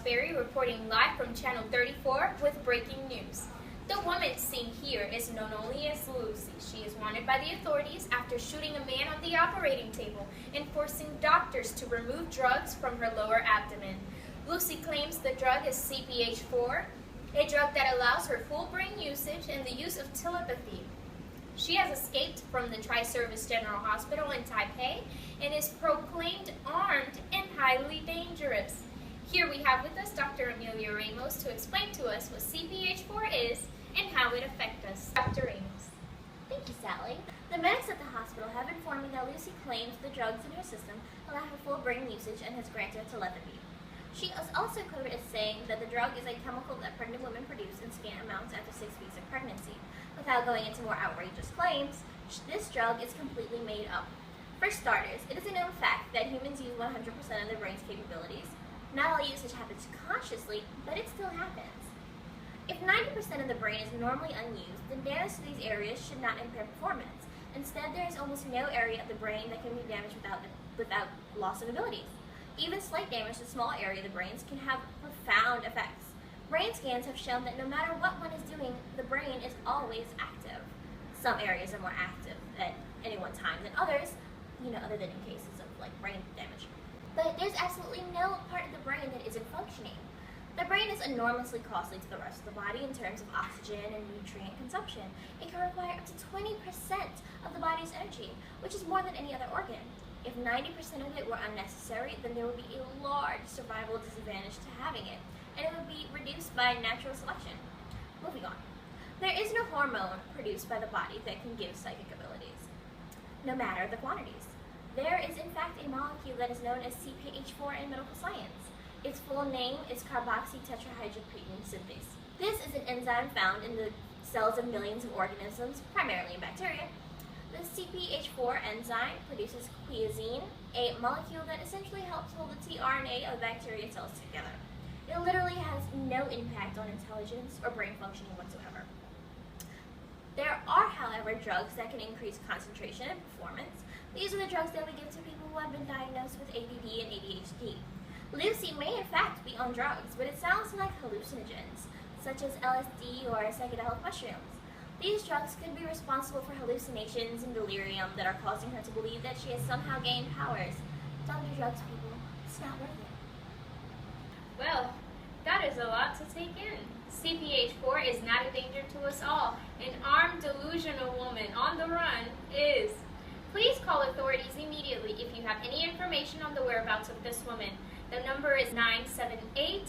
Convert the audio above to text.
Berry reporting live from Channel 34 with breaking news. The woman seen here is known only as Lucy. She is wanted by the authorities after shooting a man on the operating table and forcing doctors to remove drugs from her lower abdomen. Lucy claims the drug is CPH4, a drug that allows her full brain usage and the use of telepathy. She has escaped from the Tri-Service General Hospital in Taipei and is proclaimed armed and highly dangerous. Here we have with us Dr. Amelia Ramos to explain to us what CPH4 is and how it affects us. Dr. Ramos. Thank you, Sally. The medics at the hospital have informed me that Lucy claims the drugs in her system allow her full brain usage and has granted her telepathy. She is also quoted as saying that the drug is a chemical that pregnant women produce in scant amounts after 6 weeks of pregnancy. Without going into more outrageous claims, this drug is completely made up. For starters, it is a known fact that humans use 100% of their brain's capabilities. Not all usage happens consciously, but it still happens. If 90% of the brain is normally unused, then damage to these areas should not impair performance. Instead, there is almost no area of the brain that can be damaged without loss of abilities. Even slight damage to a small area of the brains can have profound effects. Brain scans have shown that no matter what one is doing, the brain is always active. Some areas are more active at any one time than others, other than in cases of brain damage. But there's absolutely no part of the brain that isn't functioning. The brain is enormously costly to the rest of the body in terms of oxygen and nutrient consumption. It can require up to 20% of the body's energy, which is more than any other organ. If 90% of it were unnecessary, then there would be a large survival disadvantage to having it, and it would be reduced by natural selection. Moving on. There is no hormone produced by the body that can give psychic abilities, no matter the quantities. There is in fact a molecule that is known as CPH4 in medical science. Its full name is carboxytetrahydroprene synthase. This is an enzyme found in the cells of millions of organisms, primarily in bacteria. The CPH4 enzyme produces quiasine, a molecule that essentially helps hold the tRNA of bacteria cells together. It literally has no impact on intelligence or brain functioning whatsoever. There are, however, drugs that can increase concentration and performance. These are the drugs that we give to people who have been diagnosed with ADD and ADHD. Lucy may in fact be on drugs, but it sounds like hallucinogens, such as LSD or psychedelic mushrooms. These drugs could be responsible for hallucinations and delirium that are causing her to believe that she has somehow gained powers. Don't do drugs, people. It's not worth it. Well, that is a lot to take in. CPH4 is not a danger to us all. An armed, delusional woman on the run is. Please call authorities immediately if you have any information on the whereabouts of this woman. The number is 978-45...